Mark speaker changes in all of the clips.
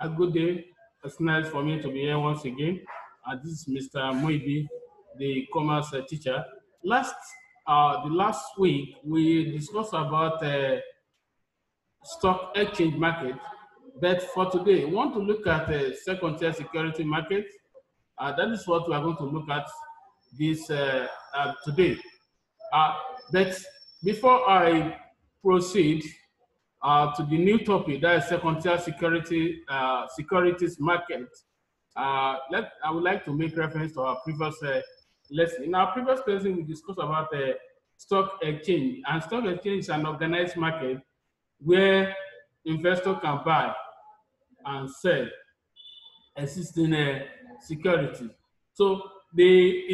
Speaker 1: A good day. It's nice for me to be here once again. This is Mr. Moibi, the commerce teacher. Last, the last week we discussed about stock exchange market, but for today, we want to look at the second-tier security market. That is what we are going to look at this today. Uh, but before I proceed, to the new topic, that is second-tier securities market. I would like to make reference to our previous lesson. In our previous lesson, we discussed about stock exchange, and stock exchange is an organized market where investors can buy and sell existing security. So the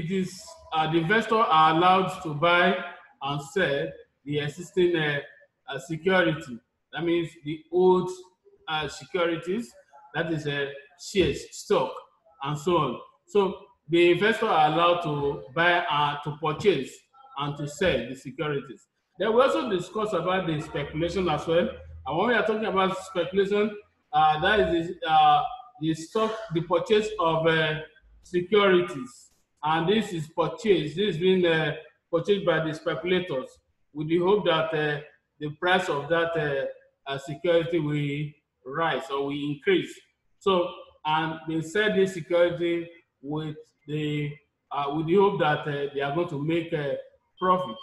Speaker 1: investor are allowed to buy and sell the existing security. That means the old securities, that is shares, stock, and so on. So the investor are allowed to buy to purchase and to sell the securities. Then we also discuss about the speculation as well. And when we are talking about speculation, that is the purchase of securities, and this is purchased. This is being purchased by the speculators with the hope that the price of that security will rise or will increase. So, and they sell this security with the hope that they are going to make a profit.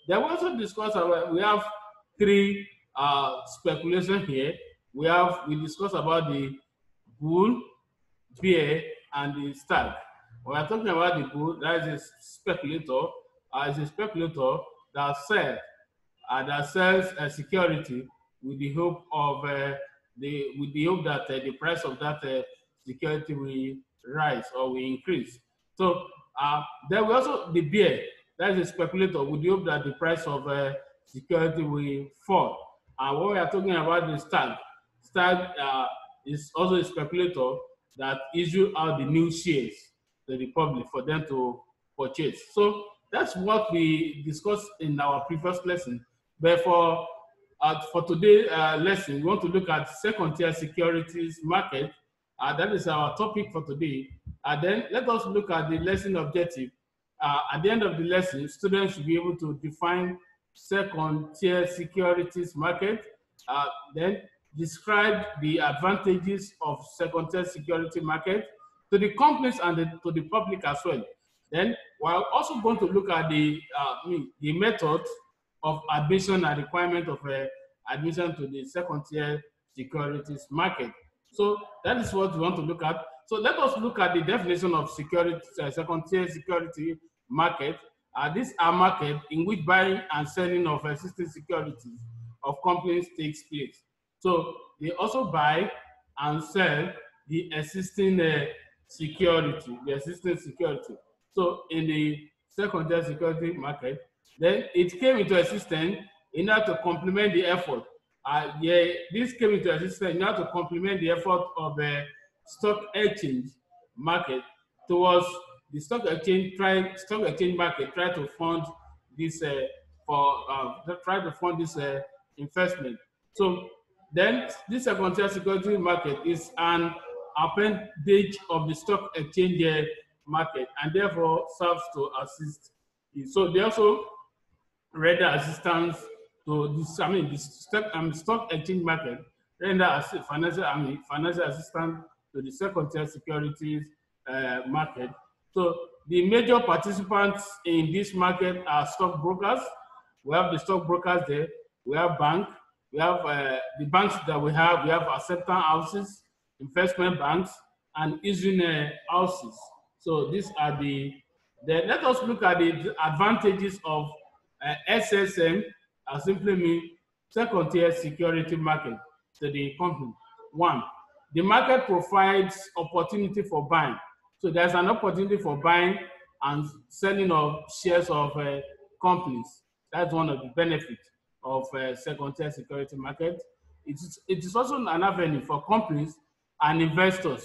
Speaker 1: Then we also discuss about, we have three speculation here. We discuss about the bull, bear, and the stag. When we're talking about the bull, that is a speculator. Is a speculator that sells security with the hope of that the price of that security will rise or will increase. So then we also the bear, that is a speculator with the hope that the price of security will fall. And when we are talking about the stag is also a speculator that issue out the new shares to the public for them to purchase. So that's what we discussed in our previous lesson. But for today's lesson, we want to look at second-tier securities market. That is our topic for today. Then let us look at the lesson objective. At the end of the lesson, students should be able to define second-tier securities market, then describe the advantages of second-tier security market to the companies and to the public as well. Then we're also going to look at the method of admission and requirement of admission to the second-tier securities market. So that is what we want to look at. So let us look at the definition of second-tier security market. These are market in which buying and selling of existing securities of companies takes place. So they also buy and sell the existing security. So in the second-tier security market, then it came into existence in order to complement the effort. This came into existence in order to complement the effort of the stock exchange market towards the stock exchange market try to fund this investment. So then this second-tier security market is an appendage of the stock exchange market and therefore serves to assist. So they also render assistance to this. The stock exchange market render financial assistance to the second-tier securities market. So the major participants in this market are stockbrokers. We have the stockbrokers there. We have bank. We have the banks that we have. We have acceptance houses, investment banks, and issuing houses. So these are let us look at the advantages of SSM, simply mean second-tier security market to the company. One, the market provides opportunity for buying. So there's an opportunity for buying and selling of shares of companies. That's one of the benefits of second-tier security market. It is also an avenue for companies and investors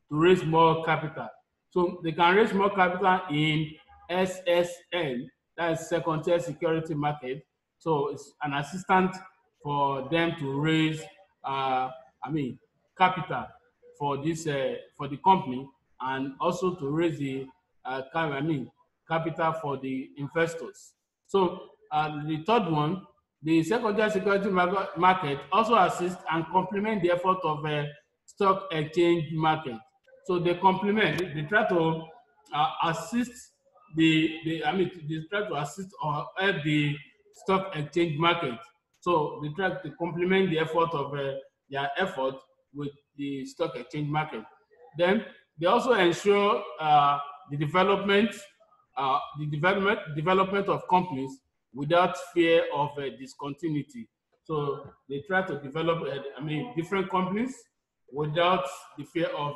Speaker 1: to raise more capital. So they can raise more capital in SSN, that is second-tier security market. So it's an assistant for them to raise, capital for this for the company, and also to raise the capital for the investors. So the third one, the secondary security market also assists and complement the effort of stock exchange market. So they complement, they try to assist they try to assist or help the stock exchange market. So they try to complement the effort of their effort with the stock exchange market. Then they also ensure the development of companies without fear of discontinuity. So they try to develop different companies without the fear of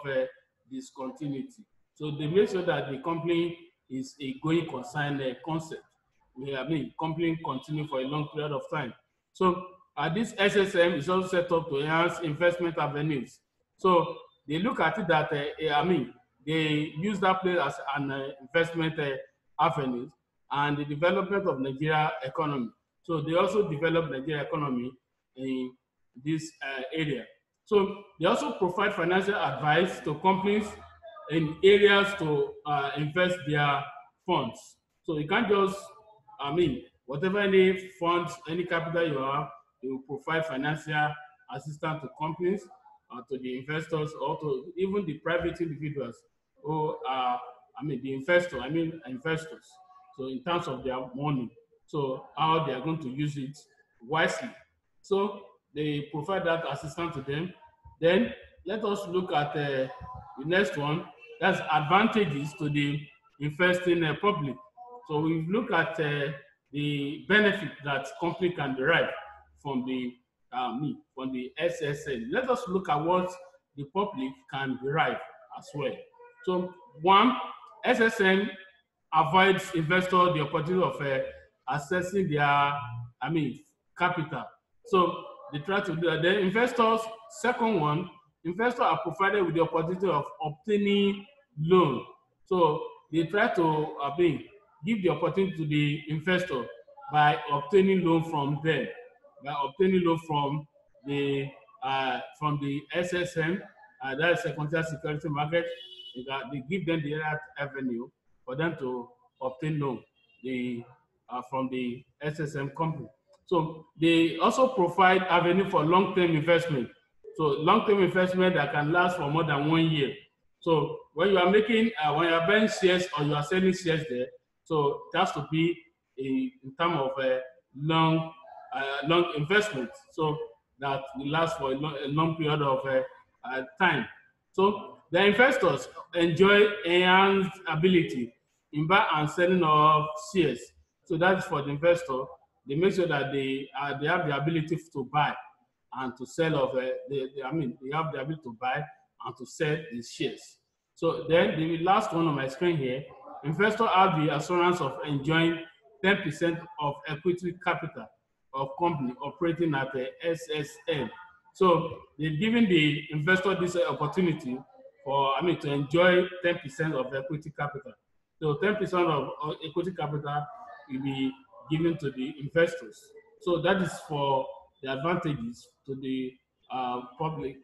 Speaker 1: discontinuity. So they make sure that the company is a going concern concept. Company continue for a long period of time. So this SSM is also set up to enhance investment avenues. So they look at it that they use that place as an investment avenue and the development of Nigeria economy. So they also develop Nigeria economy in this area. So they also provide financial advice to companies in areas to invest their funds. So you can't just, whatever any funds, any capital you have, they will provide financial assistance to companies, to the investors, or to even the private individuals who are, investors. So in terms of their money, so how they are going to use it wisely. So they provide that assistance to them. Then let us look at the next one. That's advantages to the investing public. So we look at the benefit that company can derive from the SSM. Let us look at what the public can derive as well. So one, SSM avoids investors the opportunity of accessing their capital. So they try to do that. The investors, second one, investors are provided with the opportunity of obtaining loan. So they try to give the opportunity to the investor by obtaining loan from them, by obtaining loan from the SSM, that's secondary security market. They give them the right avenue for them to obtain loan from the SSM company. So they also provide avenue for long-term investment. So long-term investment that can last for more than 1 year. So when you are making, when you are buying shares or you are selling shares there, so it has to be in terms of long investment, so that will last for a long period of time. So the investors enjoy enhanced ability in buy and selling of shares. So that's for the investor. They make sure that they have the ability to buy and to sell of they have the ability to buy and to sell these shares. So then the last one on my screen here, investors have the assurance of enjoying 10% of equity capital of company operating at the SSM. So they've given the investor this opportunity for to enjoy 10% of equity capital. So 10% of equity capital will be given to the investors. So that is for the advantages to the public.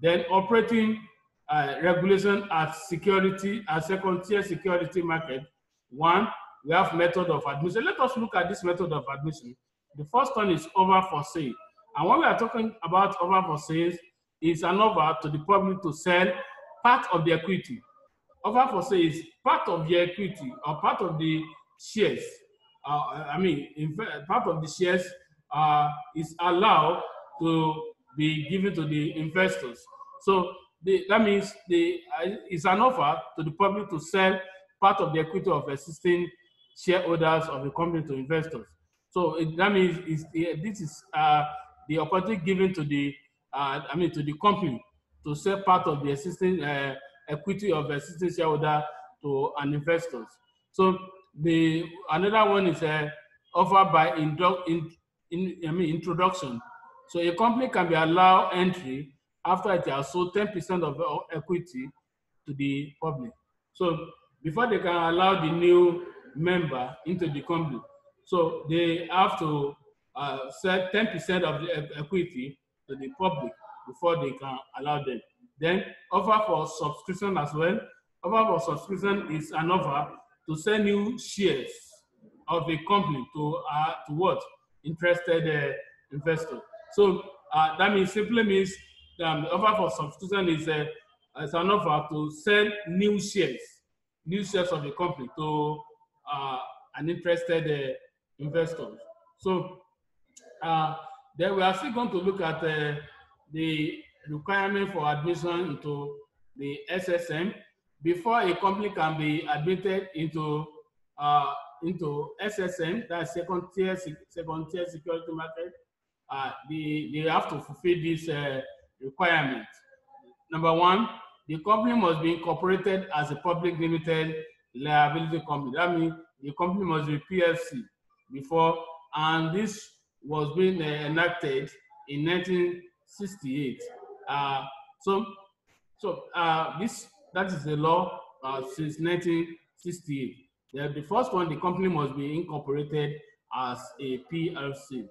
Speaker 1: Then operating regulation at second-tier security market. One, we have method of admission. Let us look at this method of admission. The first one is offer for sale. And when we are talking about offer for sales, it's an offer to the public to sell part of the equity. Offer for sale is part of the equity or part of the shares. Part of the shares is allowed to be given to the investors. So that means it's an offer to the public to sell part of the equity of existing shareholders of the company to investors. So that means this is the opportunity given to the to the company to sell part of the existing equity of existing shareholder to an investors. So another one is offer by introduction. So a company can be allowed entry after it has sold 10% of equity to the public. So before they can allow the new member into the company, so they have to sell 10% of the equity to the public before they can allow them. Then offer for subscription as well. Offer for subscription is an offer to sell new shares of a company to what? Interested investor. So that means simply means the offer for subscription is an offer to sell new shares of the company to an interested investor. So then we are still going to look at the requirement for admission into the SSM. Before a company can be admitted into SSM, that's second tier security market, they have to fulfill this requirement. Number one, the company must be incorporated as a public limited liability company. That means the company must be PLC before, and this was being enacted in 1968. That is the law since 1968. The first one, the company must be incorporated as a PLC,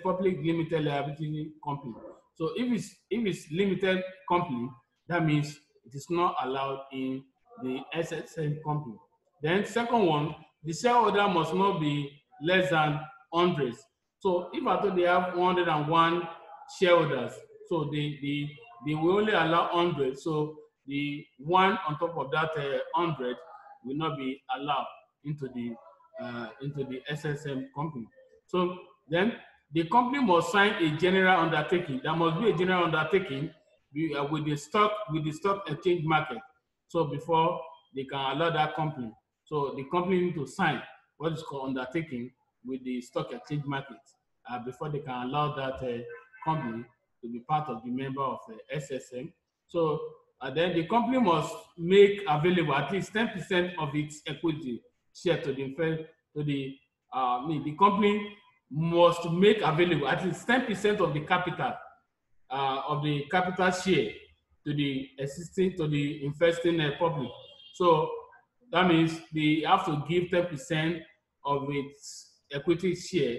Speaker 1: public limited liability company. So if it's limited company, that means it is not allowed in the SSM company. Then second one, the shareholder must not be less than 100. So if I thought they have 101 shareholders, so they will only allow 100. So the one on top of that 100 will not be allowed into the SSM company. So then the company must sign a general undertaking. There must be a general undertaking with the stock exchange market. So before they can allow that company, so the company need to sign what is called undertaking with the stock exchange market before they can allow that company to be part of the member of SSM. So then the company must make available at least 10% of its equity share to the company must make available at least 10% of the capital share to the investing public. So that means they have to give 10% of its equity share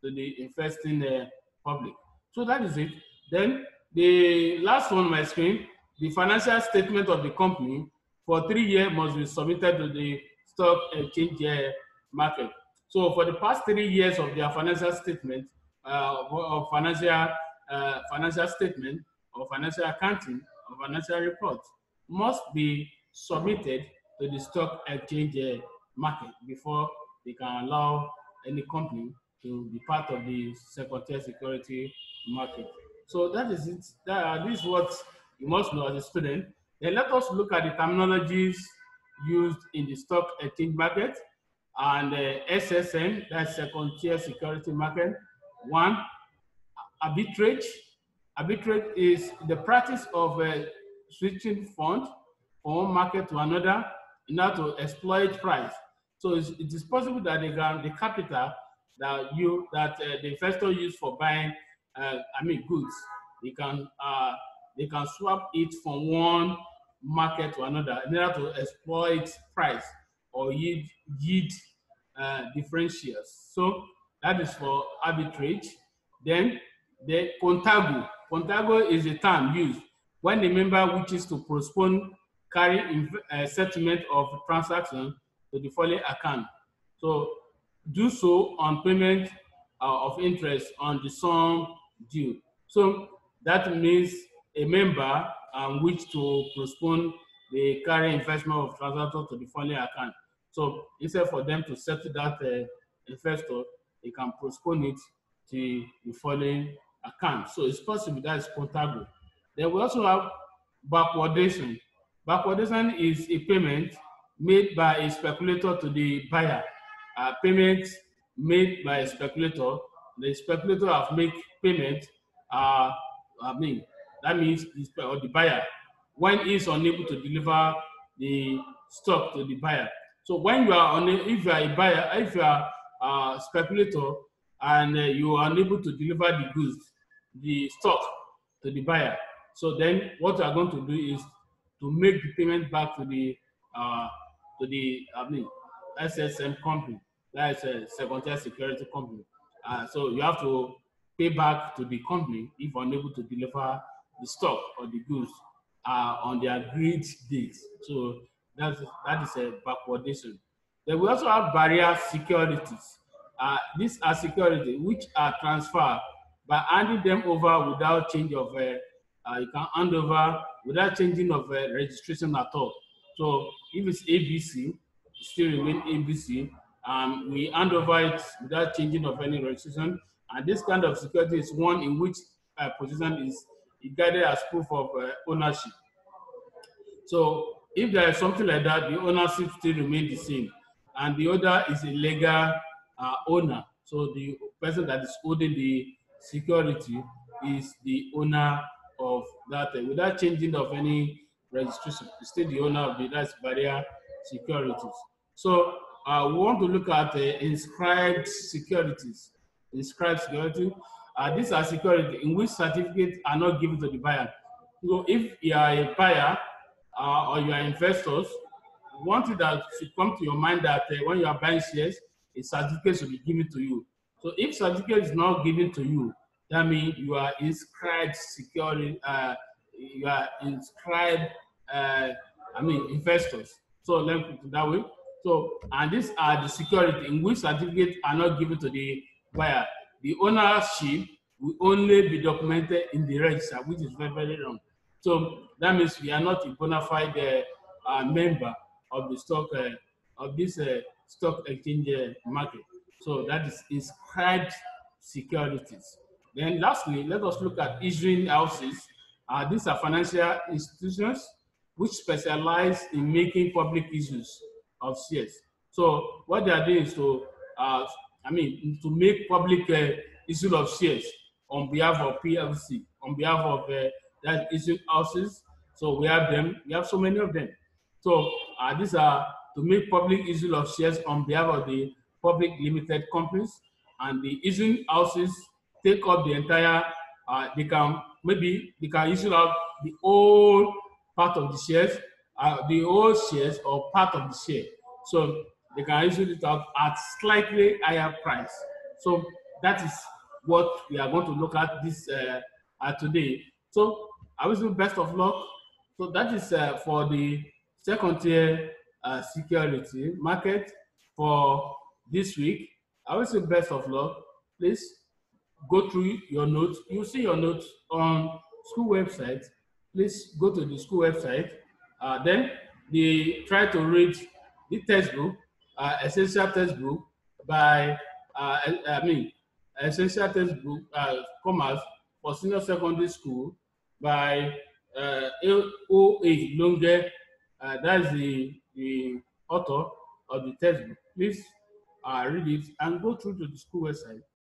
Speaker 1: to the investing public. So that is it. Then the last one on my screen, the financial statement of the company for 3 years must be submitted to the stock exchange market. So for the past 3 years of their financial statement, of financial statement, or financial accounting, or financial report must be submitted to the stock exchange market before they can allow any company to be part of the security market. So that is it. This is what you must know as a student. Then let us look at the terminologies used in the stock exchange market and SSM, that's second tier security market. One, arbitrage. Arbitrage is the practice of switching fund from one market to another in order to exploit price. So it is possible that the capital that the investor use for buying goods, they can swap it from one market to another in order to exploit price or yield differentials. So that is for arbitrage. Then the contago. Contago is a term used when the member wishes to postpone carry settlement of transaction to the following account. So do so on payment of interest on the sum due. So that means a member wish to postpone the carry investment of transaction to the following account. So instead for them to settle that investor, they can postpone it to the following account. So it's possible that is contago. Then we also have backwardation. Backwardation is a payment made by a speculator to the buyer. Payment made by a speculator. The speculator have made payment. That means the buyer when he is unable to deliver the stock to the buyer. So when you are if you are a buyer, if you are a speculator and you are unable to deliver the goods, the stock to the buyer, so then what you are going to do is to make the payment back to the SSM company, that is a second-tier security company. So you have to pay back to the company if unable to deliver the stock or the goods on the agreed date. So that is a backwardation. Then we also have barrier securities. These are securities which are transferred by handing them over without change of you can hand over without changing of registration at all. So if it's ABC, it still remain ABC. We hand over it without changing of any registration. And this kind of security is one in which position is guided as proof of ownership. So if there is something like that, the ownership still remains the same. And the other is a legal owner. So the person that is holding the security is the owner of that without changing of any registration. It's still the owner of the that's barrier securities. So we want to look at inscribed securities. Inscribed security. These are security in which certificates are not given to the buyer. So if you are a buyer or you are investors, one thing that should come to your mind that when you are buying shares, a certificate should be given to you. So if certificate is not given to you, that means you are inscribed security, you are inscribed, investors. So let me put it that way. So, and these are the security in which certificates are not given to the buyer. The ownership will only be documented in the register, which is very, very wrong. So that means we are not a bona fide member of the stock of this stock exchange market. So that is inscribed securities. Then lastly, let us look at issuing houses. These are financial institutions which specialize in making public issues of shares. So what they are doing is to make public issue of shares on behalf of PLC, on behalf of that issue houses. So we have them. We have so many of them. So these are to make public issue of shares on behalf of the public limited companies, and the issuing houses take up the entire. They can issue out the whole part of the shares, the whole shares or part of the share. So they can issue it out at slightly higher price. So that is what we are going to look at this today. So I wish you best of luck. So that is for the second tier security market for this week. I wish you best of luck. Please go through your notes. You see your notes on school website. Please go to the school website. Then they try to read the textbook, essential textbook by essential textbook commerce for senior secondary school by O.A. Longe. That is the author of the textbook. Please read it and go through to the school website.